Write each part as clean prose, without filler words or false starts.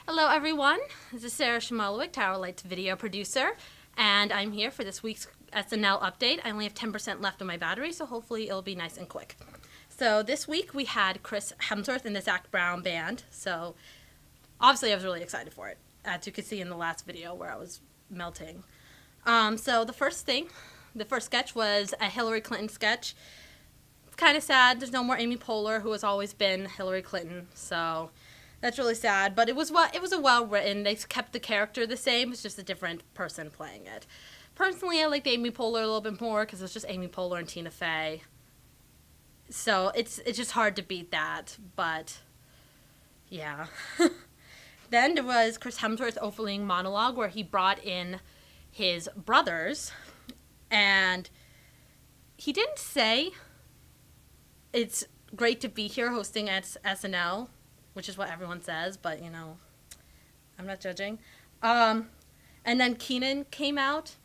Hello everyone, this is Sarah Chmielowiec, TowerlightVideo producer, and I'm here for this week's SNL update. I only have 10% left on my battery, so hopefully it'll be nice and quick. So this week we had Chris Hemsworth in the Zac Brown Band, so obviously I was really excited for it, as you could see in the last video where I was melting. So the first sketch was a Hillary Clinton sketch. It's kind of sad, there's no more Amy Poehler, who has always been Hillary Clinton, so that's really sad, but it was a well-written. They kept the character the same. It's just a different person playing it. Personally, I liked Amy Poehler a little bit more because it's just Amy Poehler and Tina Fey. So it's just hard to beat that, but yeah. Then there was Chris Hemsworth's opening monologue where he brought in his brothers, and he didn't say it's great to be here hosting at SNL, which is what everyone says, but, you know, I'm not judging. And then Kenan came out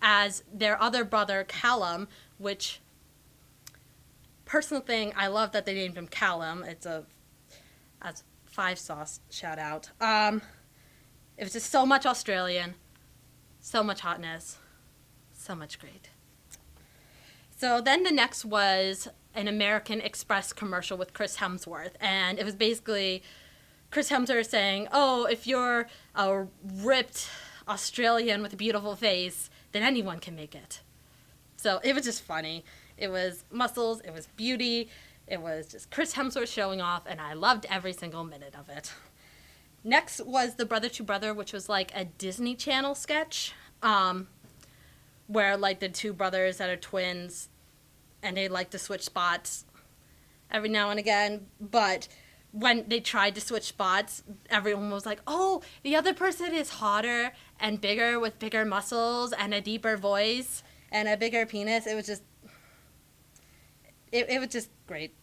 as their other brother, Callum, which, personal thing, I love that they named him Callum. It's a 5-sauce shout out. It was just so much Australian, so much hotness, so much great. So then the next was an American Express commercial with Chris Hemsworth, and it was basically Chris Hemsworth saying, oh, if you're a ripped Australian with a beautiful face, then anyone can make it. So it was just funny. It was muscles, it was beauty, it was just Chris Hemsworth showing off, and I loved every single minute of it. Next was the Brother to Brother, which was like a Disney Channel sketch, where like the two brothers that are twins, and they like to switch spots every now and again, but when they tried to switch spots, everyone was like, oh, the other person is hotter and bigger with bigger muscles and a deeper voice and a bigger penis. It was just, it was just great.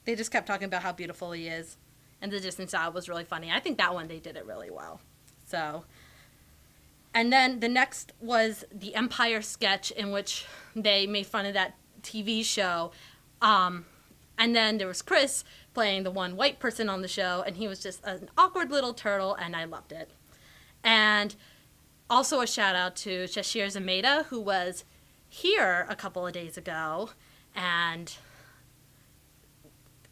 They just kept talking about how beautiful he is, and the Disney style was really funny. I think that one they did it really well. So, and then the next was the Empire sketch, in which they made fun of that TV show. And then there was Chris playing the one white person on the show, and he was just an awkward little turtle, and I loved it. And also a shout out to Shashir Zameda, who was here a couple of days ago, and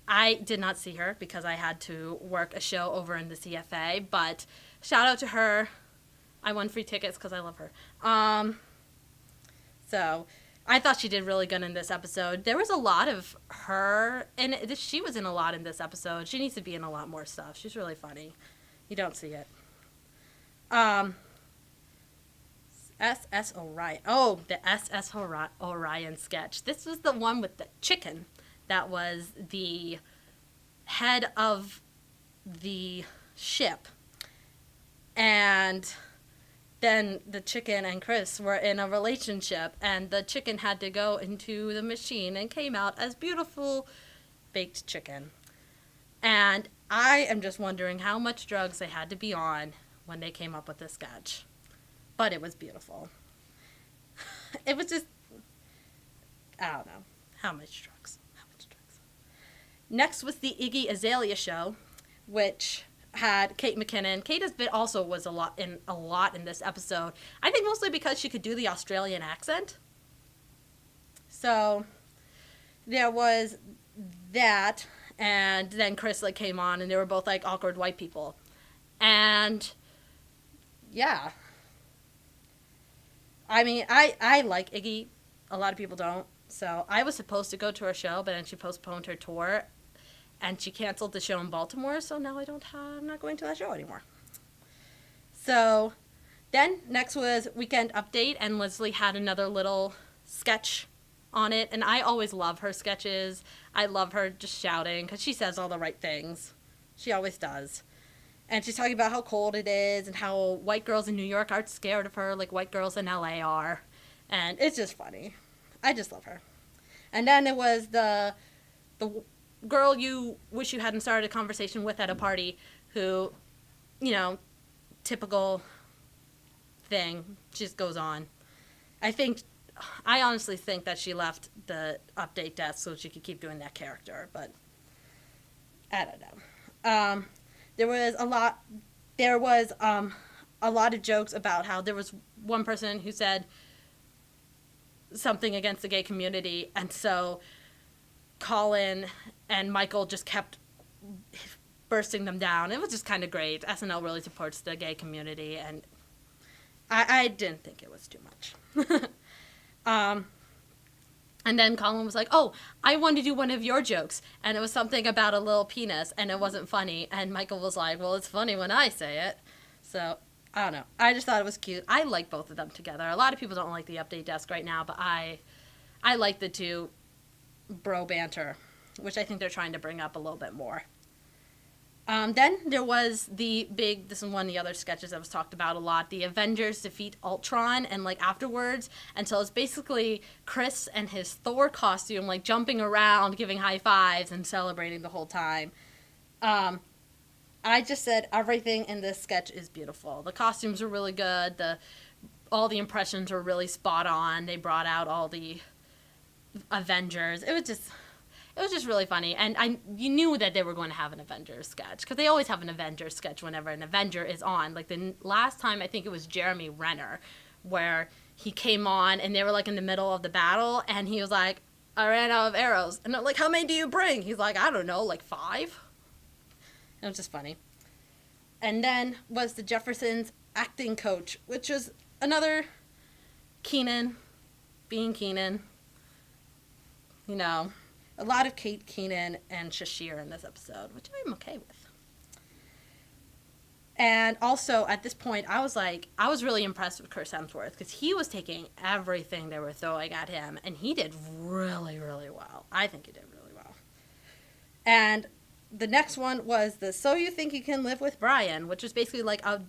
I did not see her because I had to work a show over in the CFA, but shout out to her. I won free tickets because I love her. So I thought she did really good in this episode. There was a lot of her, and she was in a lot in this episode. She needs to be in a lot more stuff. She's really funny. You don't see it. SS Orion. Oh, the SS Orion sketch. This was the one with the chicken that was the head of the ship. And then the chicken and Chris were in a relationship, and the chicken had to go into the machine and came out as beautiful baked chicken. And I am just wondering how much drugs they had to be on when they came up with this sketch. But it was beautiful. It was just, I don't know, how much drugs. Next was the Iggy Azalea show, which had Kate McKinnon. Kate also was a lot in this episode. I think mostly because she could do the Australian accent. So there was that, and then Chris came on, and they were both like awkward white people. And yeah. I mean, I like Iggy. A lot of people don't. So I was supposed to go to her show, but then she postponed her tour, and she canceled the show in Baltimore, so now I'm not going to that show anymore. So then next was Weekend Update, and Leslie had another little sketch on it, and I always love her sketches. I love her just shouting, because she says all the right things. She always does. And she's talking about how cold it is, and how white girls in New York aren't scared of her like white girls in LA are. And it's just funny. I just love her. And then it was the girl you wish you hadn't started a conversation with at a party, who, you know, typical thing, just goes on. I honestly think that she left the update desk so she could keep doing that character, but I don't know. There was a lot of jokes about how there was one person who said something against the gay community, and so Colin and Michael just kept bursting them down. It was just kind of great. SNL really supports the gay community, and I didn't think it was too much. And then Colin was like, oh, I want to do one of your jokes. And it was something about a little penis, and it wasn't funny. And Michael was like, well, it's funny when I say it. So, I don't know. I just thought it was cute. I like both of them together. A lot of people don't like the Update Desk right now, but I like the two bro banter, which I think they're trying to bring up a little bit more. Then there was this is one of the other sketches that was talked about a lot, the Avengers defeat Ultron, and like afterwards, and so it's basically Chris and his Thor costume like jumping around, giving high fives and celebrating the whole time. I just said everything in this sketch is beautiful. The costumes are really good, all the impressions were really spot on, they brought out all the Avengers. It was just really funny, and you knew that they were going to have an Avengers sketch, because they always have an Avengers sketch whenever an Avenger is on. Like the last time, I think it was Jeremy Renner, where he came on, and they were like in the middle of the battle, and he was like, I ran out of arrows. And I'm like, how many do you bring? He's like, I don't know, like 5? It was just funny. And then was the Jeffersons acting coach, which was another Keenan being Keenan. You know, a lot of Kate Keenan and Shashir in this episode, which I'm okay with. And also, at this point, I was really impressed with Chris Hemsworth, because he was taking everything they were throwing at him, and he did really, really well. I think he did really well. And the next one was the So You Think You Can Live with Brian, which was basically like a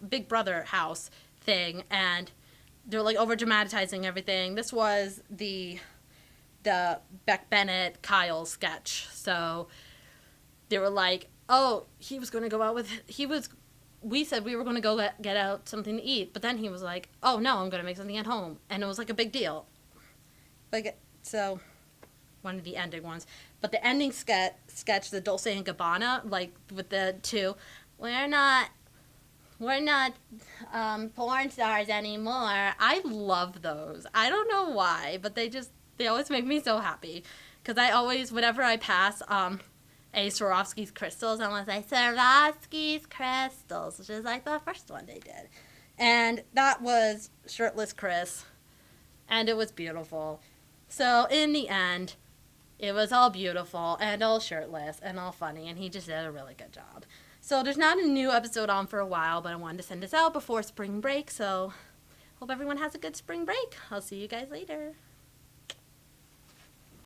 big brother house thing, and they're like over dramatizing everything. This was the Beck Bennett Kyle sketch. So they were like, oh, he was going to go out we said we were going to go get out something to eat, but then he was like, oh no, I'm going to make something at home. And it was like a big deal. So one of the ending ones. But the ending sketch, the Dolce and Gabbana, like with the two, we're not porn stars anymore. I love those. I don't know why, but they always make me so happy. Because I always, whenever I pass a Swarovski's Crystals, I want to say, Swarovski's Crystals, which is like the first one they did. And that was shirtless Chris. And it was beautiful. So in the end, it was all beautiful and all shirtless and all funny. And he just did a really good job. So there's not a new episode on for a while, but I wanted to send this out before spring break. So hope everyone has a good spring break. I'll see you guys later.